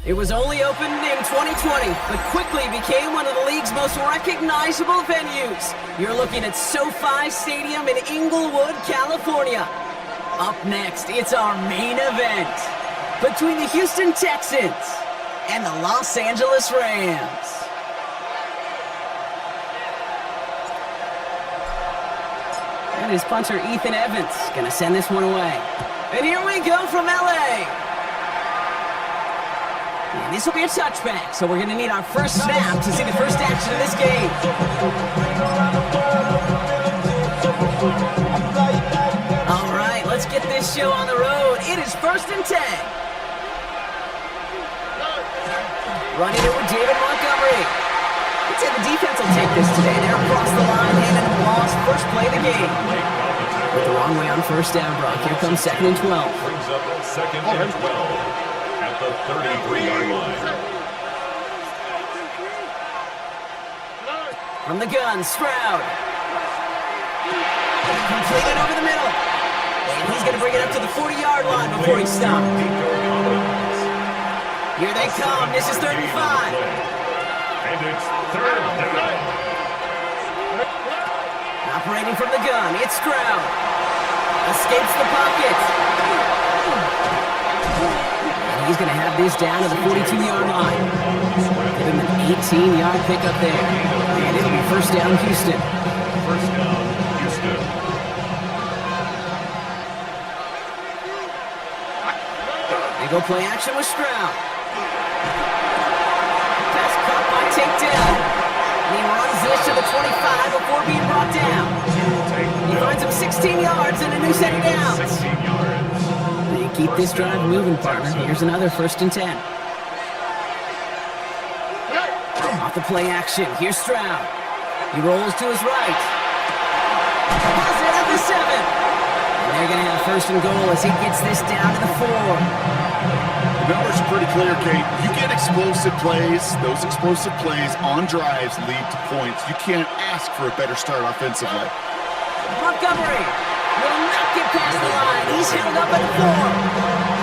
It was only opened in 2020, but quickly became one of the league's most recognizable venues. You're looking at SoFi Stadium in Inglewood, California. Up next, it's our main event between the Houston Texans and the Los Angeles Rams. And his punter, Ethan Evans, gonna send this one away. And here we go from LA. And this will be a touchback, so we're going to need our first snap to see the first action of this game. All right, let's get this show on the road. It is 1st and 10. Running it with David Montgomery. I'd say the defense will take this today. They're across the line, handing the loss. First play of the game. With the wrong way on first down, Brock. Here comes 2nd and 12. Brings up 2nd and 12. At the 33-yard line. From the gun, Stroud. Completed over the middle. And he's going to bring it up to the 40-yard line before he stopped. Here they come. This is 3rd and 5. And it's 3rd down. Operating from the gun, it's Stroud. Escapes the pocket. He's going to have this down to the 42-yard line. Give him an 18-yard pickup there. And it'll be first down, Houston. First down, Houston. They go play action with Stroud. Pass caught by takedown. And he runs this to the 25 before being brought down. He finds him 16 yards and a new set of downs. 16 yards. Keep this drive moving, partner. Here's another 1st and 10. Off the play action, here's Stroud. He rolls to his right. Has it at the 7. And they're going to have first and goal as he gets this down to the 4. The numbers are pretty clear, Kate. You get explosive plays. Those explosive plays on drives lead to points. You can't ask for a better start offensively. Montgomery will not get past the line. He's held up at 4.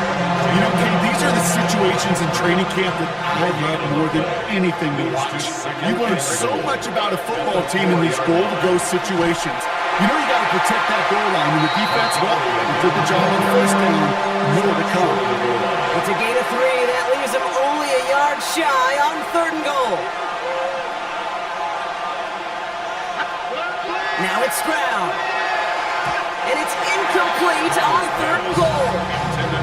You know, Kate, these are the situations in training camp that I love more than anything to watch. You learn so much about a football team in these goal-to-go situations. You know you got to protect that goal line, and the defense, well, they did the job on first down. More to come. It's a gain of 3. That leaves him only a yard shy on 3rd and goal. Now it's Stroud. And it's incomplete on 3rd and goal.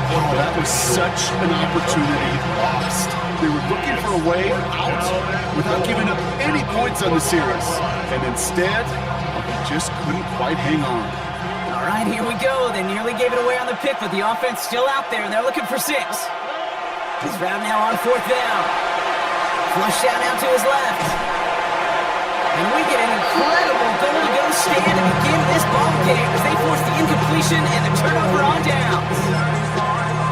Oh, that was such an opportunity lost. They were looking for a way out without giving up any points on the series. And instead, they just couldn't quite hang on. All right, here we go. They nearly gave it away on the pick, but the offense still out there, and they're looking for 6. Stroud now on 4th down. Flush out now to his left. And we get an incredible goal-to-go stand to begin this ball game as they force the incompletion and the turnover on downs.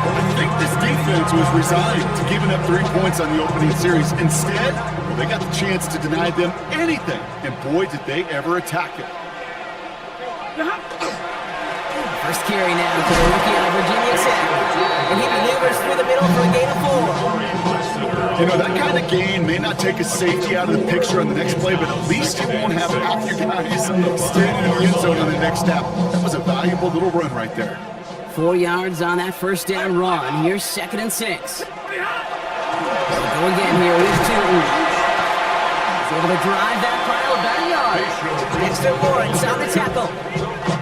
I think this defense was resigned to giving up 3 points on the opening series. Instead, well, they got the chance to deny them anything. And boy, did they ever attack it. First carry now for the rookie out of Virginia Tech. And he maneuvers through the middle for a gain of 4. You know, that kind of gain may not take a safety out of the picture on the next play, but at least you won't have half your guys standing in the end zone on the next snap. That was a valuable little run right there. 4 yards on that first down run. Here's 2nd and 6. They'll go again here with Tootin. He's able to drive that pile about a yard. Dexter Lawrence on the tackle.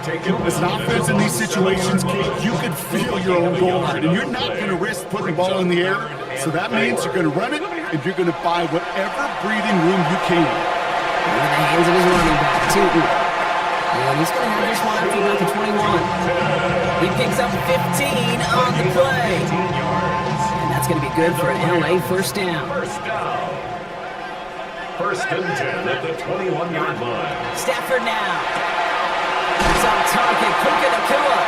As an offense in these situations, Kate, you can feel your own goal line, and you're not going to risk putting the ball in the air. So that means you're going to run it, and you're going to buy whatever breathing room you can. Into the hands of his running back, Tootin. And he's going to have this one up to about the 21. He picks up 15 on the play. And that's going to be good for an LA first down. First and 10 at the 21-yard line. Stafford now. He's on target, Puka Nacua.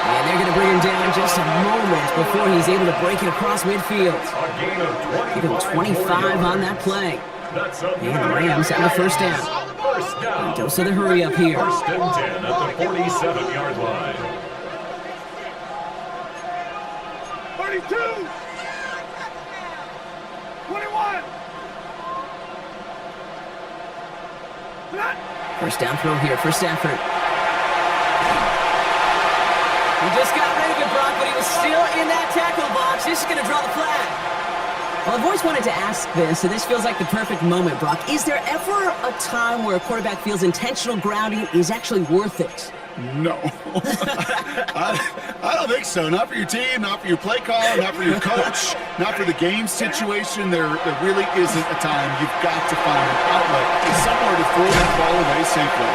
And they're going to bring him down just a moment before he's able to break it across midfield. A gain of Give him 25 on that play. That's a And the Rams have the first down. First down. Dose of the hurry up here. First and 10 at the 47-yard line. 32! 21! First down throw here for Stafford. He just got rid of it, Brock, but he was still in that tackle box. This is going to draw the flag. Well, I've always wanted to ask this, and this feels like the perfect moment, Brock. Is there ever a time where a quarterback feels intentional grounding is actually worth it? No. I don't think so. Not for your team, not for your play caller, not for your coach, not for the game situation. There really isn't a time. You've got to find an outlet somewhere to throw that ball away safely.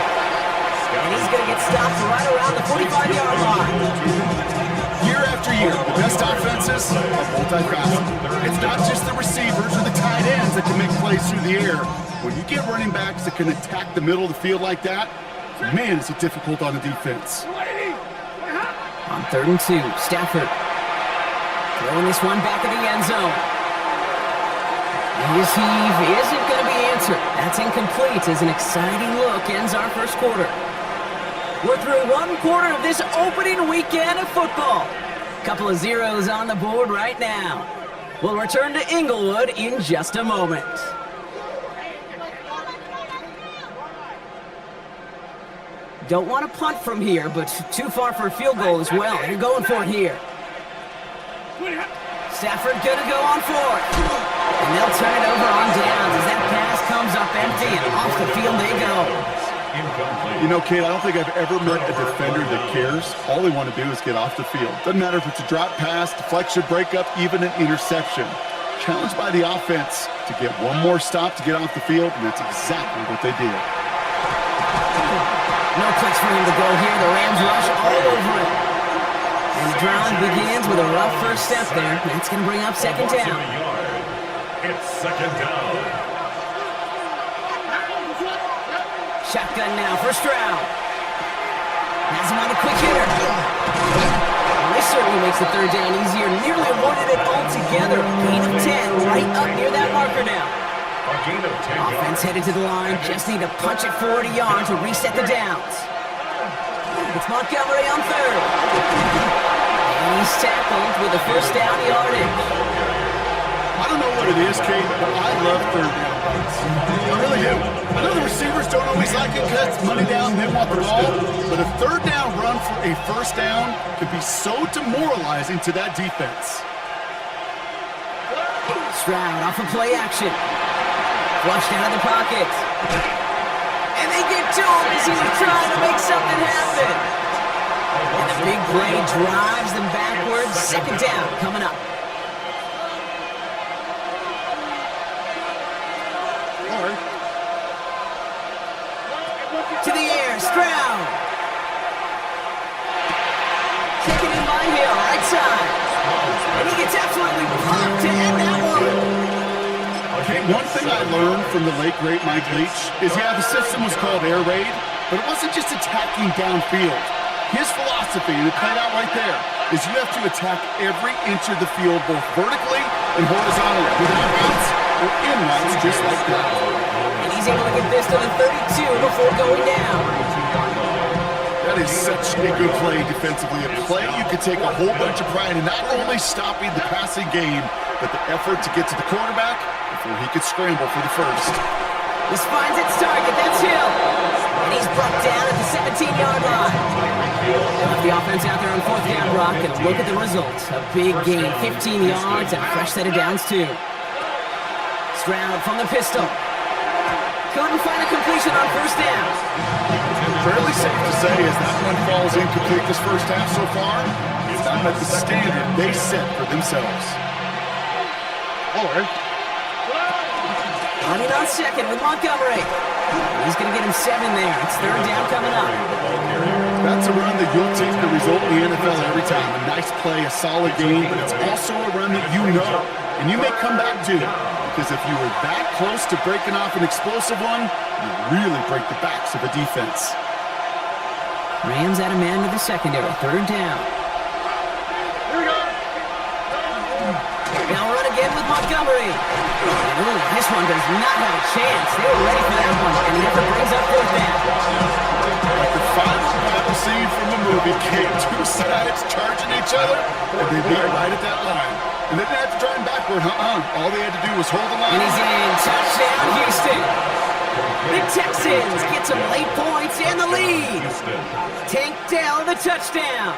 And he's going to get stopped right around the 45-yard line. Year after year, the best offenses are multifaceted. It's not just the receivers or the tight ends that can make plays through the air. When you get running backs that can attack the middle of the field like that, man, is it difficult on the defense. On 3rd and 2, Stafford throwing this one back in the end zone. And his heave isn't going to be answered. That's incomplete as an exciting look ends our first quarter. We're through one quarter of this opening weekend of football. Couple of zeros on the board right now. We'll return to Inglewood in just a moment. Don't want to punt from here, but too far for a field goal as well. They're going for it here. Stafford gonna go on 4th. And they'll turn it over on downs as that pass comes up empty and off the field they go. You know, Kate, I don't think I've ever met a defender that cares. All they want to do is get off the field. Doesn't matter if it's a drop pass, deflection, breakup, even an interception. Challenged by the offense to get one more stop to get off the field, and that's exactly what they did. No place for him to go here. The Rams rush all over it. And the drive begins with a rough first step there. That's going to bring up 2nd down. It's 2nd down. Shotgun now for Stroud. Has him on a quick hitter. Well, this certainly makes the third down easier. Nearly avoided it altogether. Gain of 10 right up near that marker now. A gain of 10 Offense yards. headed to the line. Just need to punch it 40 yards to reset the downs. It's Montgomery on third. And he's tackled with a first down yardage. I don't know what it is, Kate, but I love third down runs. I really do. I know the receivers don't always like it because it's money down, they want the ball, but a third down run for a first down can be so demoralizing to that defense. Stroud off of play action. Flushed out of the pocket. And they get to him as he was trying to make something happen. And the big play drives them backwards. Second down coming up. To the air, Stroud. Taken in by Hill, right side. And he gets absolutely popped to end that one. Okay, one thing I learned from the late, great Mike Leach is, yeah, the system was called air raid, but it wasn't just attacking downfield. His philosophy, and it played out right there, is you have to attack every inch of the field, both vertically and horizontally, without routes or in routes, just like that. And he's able to get this to the 32 before going down. That is such a good play defensively. A play you could take a whole bunch of pride in not only stopping the passing game, but the effort to get to the quarterback before he could scramble for the first. This finds its target. That's Hill. And he's brought down at the 17-yard line. They left the offense out there on fourth down, Brock, and look at the results. A big gain, 15 yards, and a fresh set of downs, too. Stroud from the pistol. Couldn't find a completion on first down. Fairly safe to say as that one falls incomplete this first half so far, it's not at the standard they set for themselves. Running on second with Montgomery. He's going to get him 7 there. It's third down coming up. That's a run that you'll take the result in the NFL every time. A nice play, a solid game, but it's also a run that you know, and you may come back to. Because if you were that close to breaking off an explosive one, you really break the backs of a defense. Rams add a man to the secondary. Third down. Now run again with Montgomery. And ooh, this one does not have a chance. They were ready for that one. And the effort brings up fourth down. Like the final battle scene from the movie, came two sides charging each other, and they beat right at that line. And they didn't have to drive him backward, All they had to do was hold the line. And he's in. Touchdown, Houston. The Texans get some late points and the lead. Tank Dell the touchdown.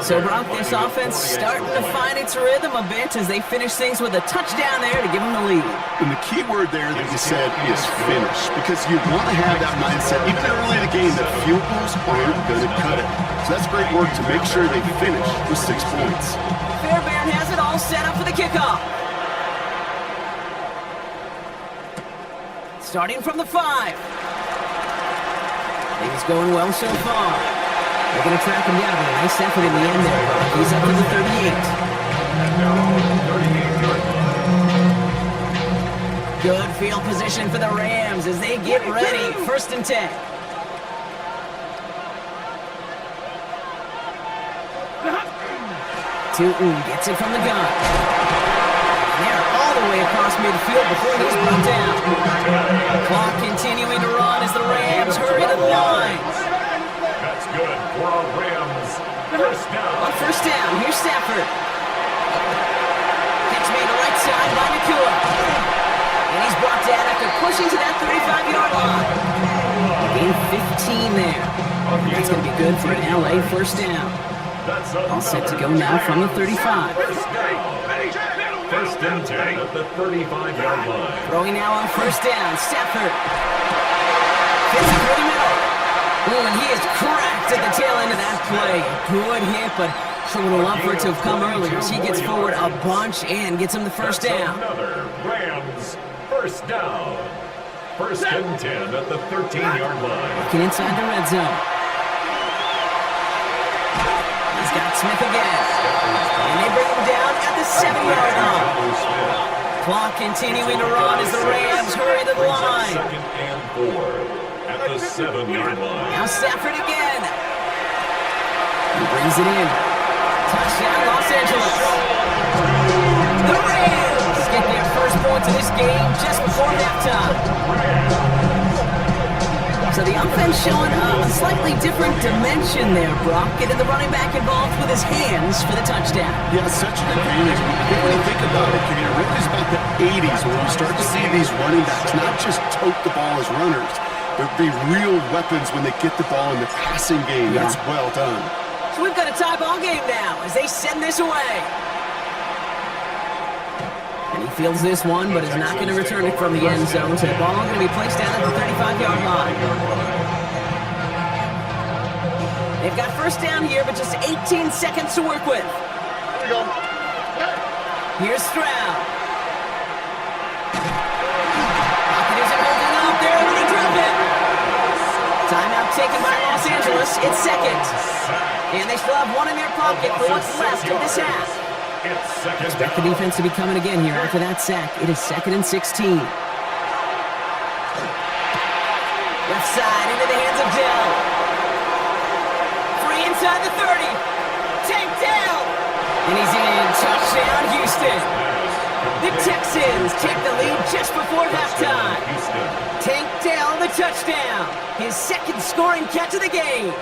So, Brock, this offense starting to find its rhythm a bit as they finish things with a touchdown there to give them the lead. And the key word there that you said is finish, because you want to have that mindset, even early in the game, that field goals aren't going to cut it. So that's great work to make sure they finish with 6 points. Fairbairn has it all set up for the kickoff. Starting from the 5. Things going well so far. They're going to track him down, but a nice effort in the end there. He's up to the 38. Good field position for the Rams as they get ready. First and 10. Tootin gets it from the gun. And they're all the way across midfield before he's brought down. Clock continuing to run as the Rams hurry to the line. That's good for our Rams. First down. On first down, here's Stafford. Catch made to right side by Nakua. And he's brought down after pushing to that 35-yard line. Gain 15 there. That's going to be good for an LA first down. All set to go now from the 35. First and 10 at the 35-yard line. Throwing now on first down, Stafford. Gets it through the middle. Oh, and he is cracked at the tail end of that play. Good hit, but sure would have loved for it to have come earlier. As he gets forward a bunch and gets him the first down. Another Rams first down. First and 10 at the 13-yard line. Looking inside the red zone. He's got Smith again. And they bring him down at the 7-yard line. Clock continuing to run as the Rams hurry to the Brings up line. second and 4 at the 7-yard line. Now Stafford again. He brings it in. Touchdown, Los Angeles. The Rams get their first points of this game just before halftime. So the offense showing a slightly different dimension there, Brock. Getting the running back involved with his hands for the touchdown. Yeah, such an advantage. I think when you think about it, it really is about the 80s when we start to see these running backs not just tote the ball as runners, but be real weapons when they get the ball in the passing game. That's well done. So we've got a tie ball game now as they send this away. And he fields this one, but is not going to return it from the end zone. So the ball going to be placed down at the 35-yard line. They've got first down here, but just 18 seconds to work with. Here we go. Here's Stroud. Pocket isn't holding up there, and they drop it. Timeout taken by Los Angeles. It's second. And they still have one in their pocket for what's left of this half. Expect the defense to be coming again here after that sack. It is 2nd and 16. Left side into the hands of Dell. Free inside the 30. Tank down. And he's in. Touchdown, Houston. The Texans take the lead just before halftime. Tank Dell the touchdown. His second scoring catch of the game.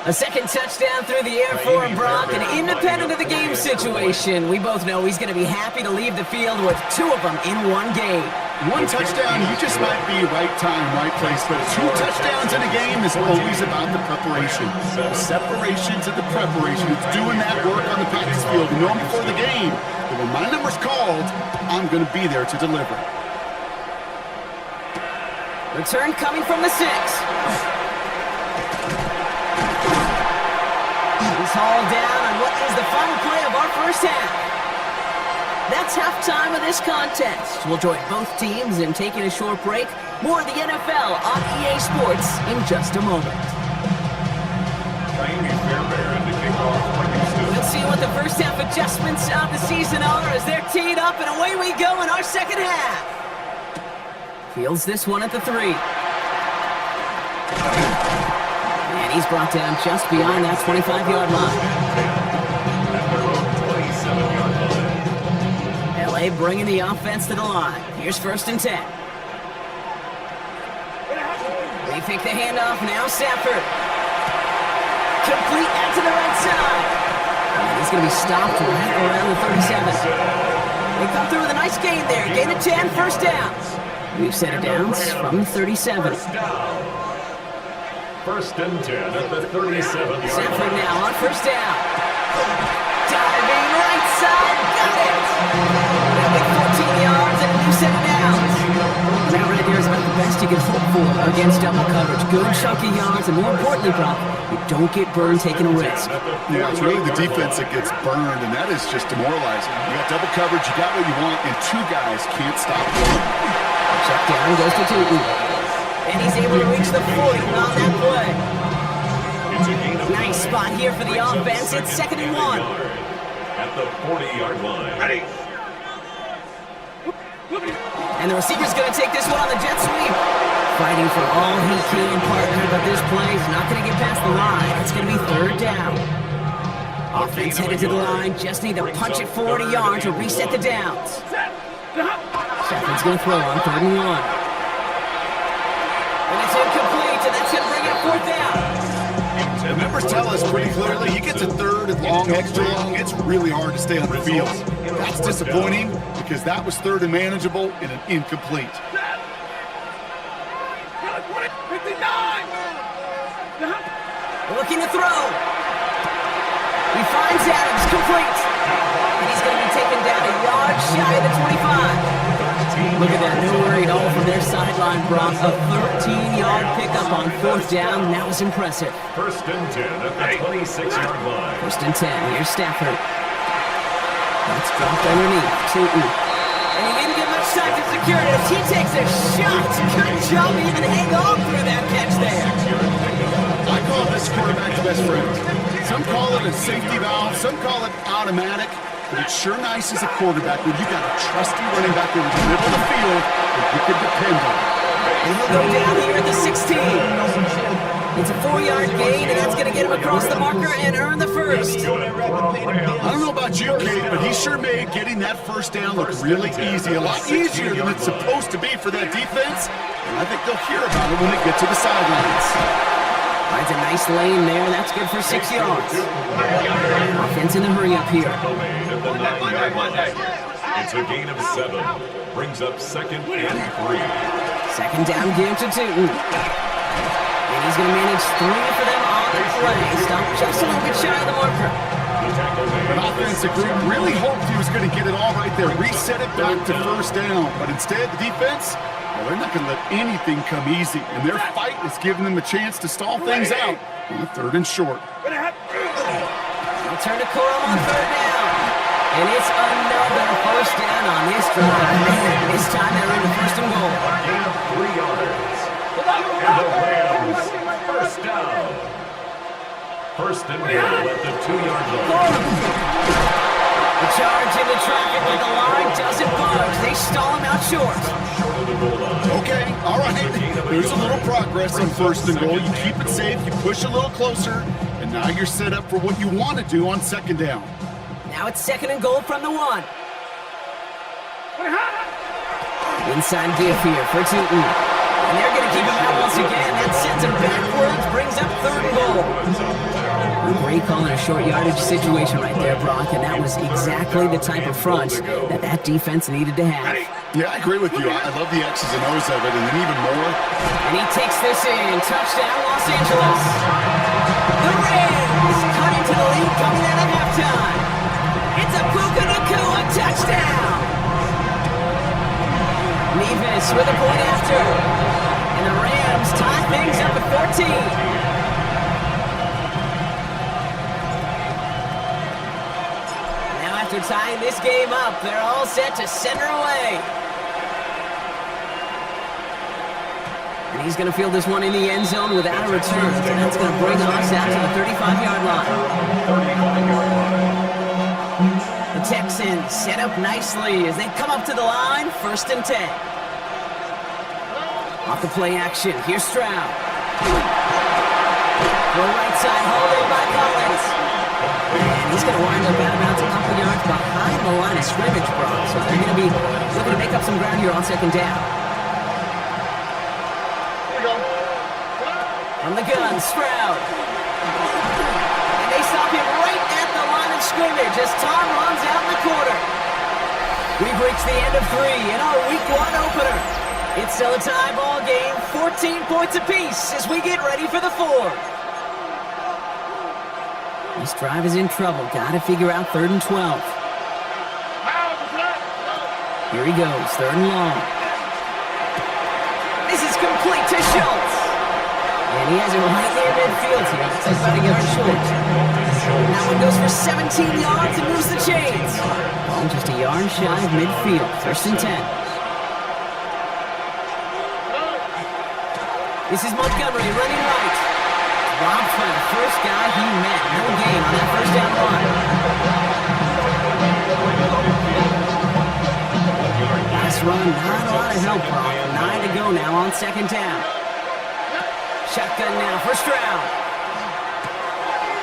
A second touchdown through the air for Brock, and independent of the game situation, we both know he's going to be happy to leave the field with 2 of them in one game. One touchdown, you just might be right time, right place, but 2 touchdowns in a game is always about the preparation. The separation to the preparation. It's doing that work on the practice field, knowing before the game that when my number's called, I'm going to be there to deliver. Return coming from the 6. He's hauled down on what is the final play of our first half. That's halftime of this contest. We'll join both teams in taking a short break. More of the NFL on EA Sports in just a moment. We'll see what the first half adjustments of the season are as they're teed up, and away we go in our second half. Fields this one at the 3. And he's brought down just beyond that 25-yard line. LA bringing the offense to the line. Here's 1st and 10. They pick the handoff now. Stafford. Complete out to the right side. And he's going to be stopped right around the 37. They come through with a nice gain there. Gain of 10, first down. We've set it down from the 37. 1st and 10 at the 37-yard Stafford line. now on first down. Diving right side, got it! That'll be 14 yards and a new set of downs. That right there is about the best you can hope for against double coverage. Good chunky yards, and more importantly, Brock, you don't get burned taking a risk. Yeah, it's really the defense that gets burned, and that is just demoralizing. You got double coverage, you got what you want, and 2 guys can't stop it. Check down goes to Tootin. And he's able to reach the 40 on that play. Nice spot here for the offense. It's 2nd and 1. At the 40-yard line. Ready. And the receiver's going to take this one on the jet sweep. Fighting for all he can, partner, but this play is not going to get past the line. It's going to be 3rd down. Offense headed to the line. Just need to punch it 40 yards to reset the downs. Stafford's going to throw on 3rd and 1. And it's incomplete, and that's going to bring it 4th down. The numbers tell us pretty clearly, you get to 3rd and long, extra long, it's really hard to stay on the field. That's disappointing because that was 3rd and manageable and an incomplete. 59. Looking to throw. He finds Adams, complete. And he's going to be taken down a yard shy of the 25. Look at that, no worry at all from their sideline, Brock. A 13-yard pickup on 4th down. That was impressive. 1st and 10 at the 26-yard line. 1st and 10. Here's Stafford. That's dropped underneath. Tootin. And he didn't get much time to secure it as he takes a shot. Good job even hang on through that catch there. I call this quarterback's best friend. Some call it a safety valve, some call it automatic. but it's sure nice as a quarterback when you got a trusty running back over the middle of the field that you can depend on. And he'll go down here at the 16. It's a 4-yard gain, and that's going to get him across the marker and earn the first. I don't know about you, Kate, but he sure made getting that first down look really easy. A lot easier than it's supposed to be for that defense. And I think they'll hear about it when they get to the sidelines. Finds a nice lane there. That's good for 6 yards. Offense in the hurry up here. It's a gain of 7. Brings up 2nd and 3. Second down game to Tootin. And he's going to manage 3 for them on the play. Stop just a little bit shy of the marker. An offensive group really hoped he was going to get it all right there, reset it back to first down. But instead, the defense, well, they're not going to let anything come easy. And their fight is giving them a chance to stall things out on a 3rd and short. They'll turn to Corum on 3rd down. And it's another first down on this drive. This time they're in the 1st and goal. Gain of 3 yards. And the Rams, first down. 1st and goal at the 2-yard line. The charge into traffic, but the line doesn't budge. They stall him out short. Short of the goal line. Okay, all right. There's a little progress on 1st and goal. You keep it safe, you push a little closer, and now you're set up for what you want to do on 2nd down. Now it's 2nd and goal from the 1. Inside give here for Tootin. And they're going to keep him out once again. That sends him backwards, brings up 3rd and goal. A great call in a short yardage situation right there, Brock, and that was exactly the type of front that defense needed to have. Yeah, I agree with you. I love the X's and O's of it, and then even more. And he takes this in. Touchdown, Los Angeles. The Rams cut into the lead coming out of halftime. It's a Puka Nacua touchdown. Nevis with a point after. And the Rams tie things up at 14. Now after tying this game up, they're all set to center away. And he's going to field this one in the end zone without a return. And that's going to bring us out to the 35-yard line. The Texans set up nicely as they come up to the line, 1st and 10. Off the play action, here's Stroud. The right side, holding by Collins. And he's going to wind up out of bounds a couple yards behind the line of scrimmage, bro. So they're going to be looking to make up some ground here on 2nd down. From the gun, Stroud. And they stop him right at the line of scrimmage as Tom runs out in the corner. We've reached the end of 3 in our Week 1 opener. It's still a tie ball game, 14 points apiece as we get ready for the 4th. This drive is in trouble. Got to figure out 3rd and 12. Here he goes, 3rd and long. This is complete to Schultz. And he has it right there midfield here. Looks like about a yard short. That one goes for 17 yards and moves the chains. Ball just a yard shy of midfield. 1st and 10. This is Montgomery running right. Dropped by the first guy he met. No gain on that 1st down run. Last run, not a lot of help, Brock. 9 to go now on 2nd down. Shotgun now for Stroud.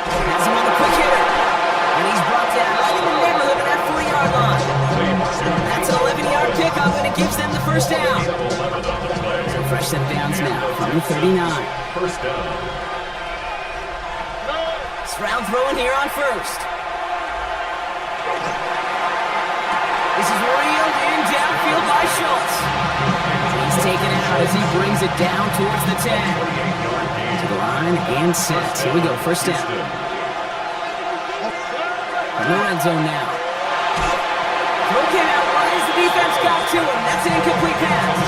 Has him on the quick hitter. And he's brought down right in the neighborhood of that 4-yard line. That's an 11-yard pickup, and it gives them the 1st down. So fresh set of downs now from the 39. 1st down. Stroud throwing here on 1st. This is reeled in downfield by Schultz. He's taken out as he brings it down towards the 10. To the line and set. Here we go, 1st down. In the red zone now. Throw came out right as the defense got to him. That's an incomplete pass.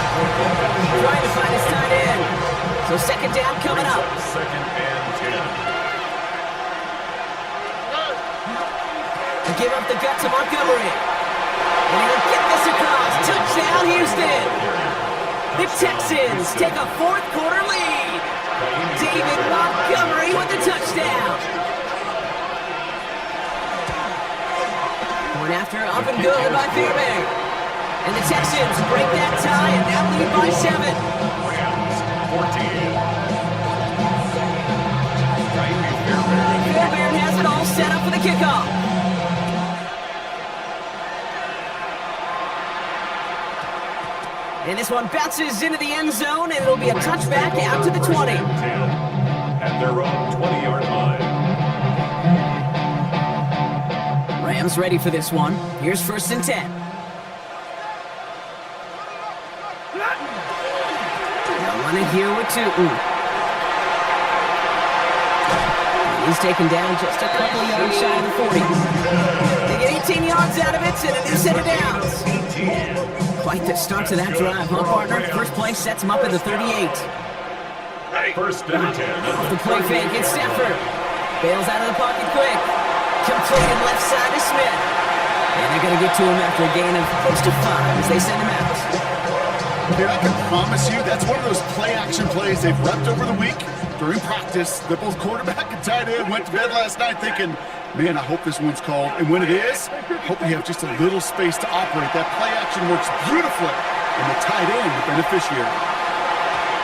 Trying to find his tight end. So 2nd down coming up. 2nd and 10. To give up the gut to Montgomery. And he'll get this across. Touchdown, Houston. The Texans take a 4th quarter lead. David Montgomery with the touchdown. Point after, up and good by Fairbairn. And the Texans break that tie and now lead by 7. Rams 14. Fairbairn has it all set up for the kickoff. And this one bounces into the end zone, and it'll be a touchback out to the 20. 10 at their own 20-yard line. Rams ready for this one. Here's 1st and 10. They'll run it here with Tootin. He's taken down just a couple yards shy of the 40. They get 18 yards out of it and a new set of downs. Quite the start to that drive, huh, partner? First play sets him up at the 38. 1st and 10. Off the play fake, it's Stafford. Bails out of the pocket quick. Completed left side to Smith. And they're going to get to him after a gain of close to 5 as they send him out. And I can promise you that's one of those play-action plays they've repped over the week during practice. The both quarterback and tight end went to bed last night thinking, man, I hope this one's called. And when it is, hope we have just a little space to operate. That play-action works beautifully, and the tight end, the beneficiary.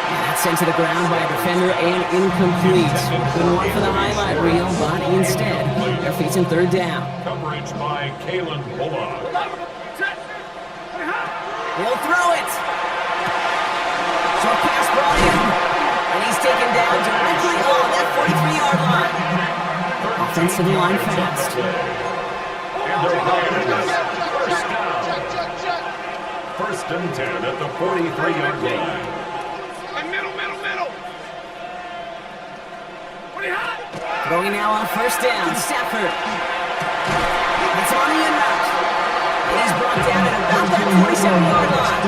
And that's sent to the ground by a defender and incomplete. Couldn't want for the highlight reel, but instead, they're facing 3rd down. Coverage by Kalen Bullock. He'll throw it. Short pass brought in. And he's taken down directly on that 43-yard line. Offensive line fast. And the Rams, 1st down. 1st and 10 at the 43-yard line. Middle. What do you have? Throwing now on 1st down. Stafford. It's on the route. And he's brought down at about that 47-yard line.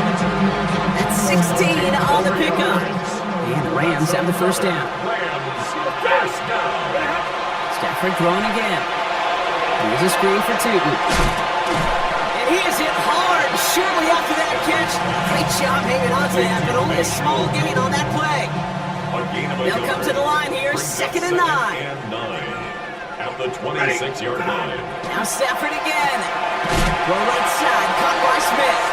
That's 16 on the pickup. And the Rams have the 1st down. Rams, 1st down. Stafford throwing again. Here's a screen for Tootin. And he is hit hard shortly after that catch. Great job hanging on to that, but only a small gain on that play. A gain of They'll come to the line here, 2nd and 9. At the 26-yard line. Now Stafford again. Go right side, caught by Smith.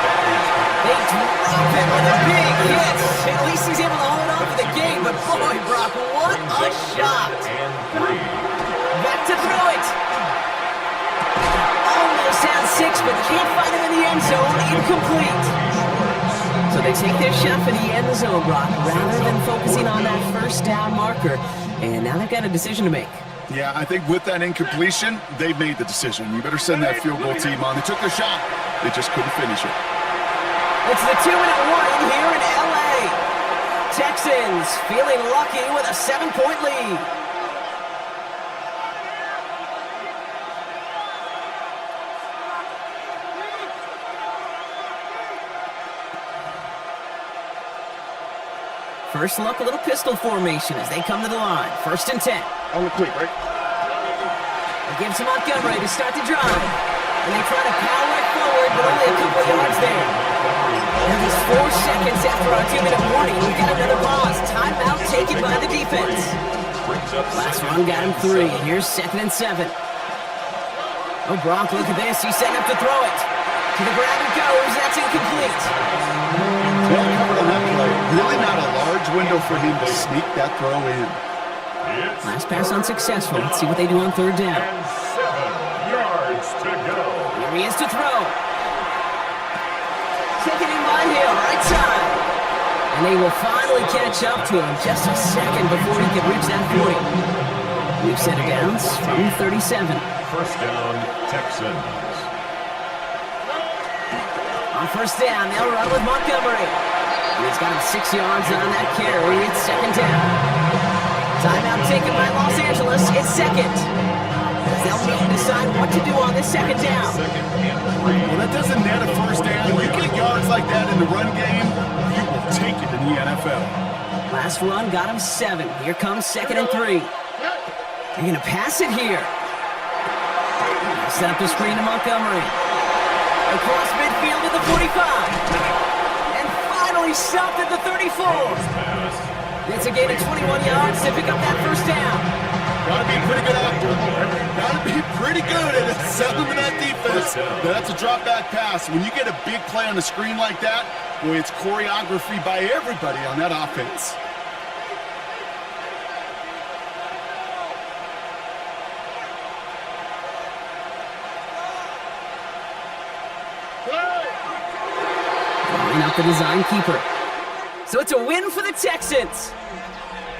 They drop it with a big hit. At least he's able to hold on for the game, but boy, Brock, what a shot. And 3. Back to throw it. Almost has 6, but can't find him in the end zone. Incomplete. So they take their shot for the end zone, Brock, rather than focusing on that 1st down marker. And now they've got a decision to make. Yeah, I think with that incompletion, they've made the decision. You better send that field goal team on. They took their shot. They just couldn't finish it. It's the 2-minute warning here in L.A. Texans feeling lucky with a 7-point lead. First look, a little pistol formation as they come to the line. 1st and 10. On the quick, right? They give to Montgomery to start the drive. And they try to power it forward, but only a couple yards there. And just 4 seconds after our 2-minute warning, we got another pause. Timeout taken by the defense. Last run got him 3. Here's 2nd and 7. Oh, Brock, look at this. He's setting up to throw it. To the ground it goes. That's incomplete. Well covered on that play. Really not a large window for him to sneak that throw in. Last pass unsuccessful. Let's see what they do on 3rd down. And 7 yards to go. Here he is to throw. Taken in by Hill, right side. And they will finally catch up to him just a second before he can reach that 40. New set of downs from 37. 1st down, Texans. On 1st down, they'll run with Montgomery. And he's got him 6 yards on that carry. It's 2nd down. Timeout taken by Los Angeles. It's 2nd. They'll need to decide what to do on this 2nd down. Well, that doesn't net a 1st down. You get yards like that in the run game, you will take it in the NFL. Last run got him 7. Here comes 2nd and 3. They're going to pass it here. Set up the screen to Montgomery. Across midfield to the 45. And finally stopped at the 34. It's a gain of 21 yards to pick up that 1st down. Gotta be pretty good actor. Gotta be pretty good at selling to that defense. That's a drop back pass. When you get a big play on the screen like that, boy, it's choreography by everybody on that offense. Drawing up the design keeper. So it's a win for the Texans.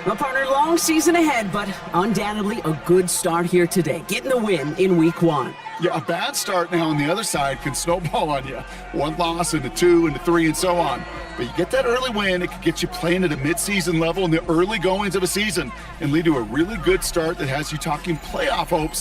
Well, partner, long season ahead, but undoubtedly a good start here today, getting the win in week 1. Yeah, a bad start now on the other side can snowball on you. 1 loss into 2 into 3 and so on. But you get that early win, it could get you playing at a midseason level in the early goings of a season and lead to a really good start that has you talking playoff hopes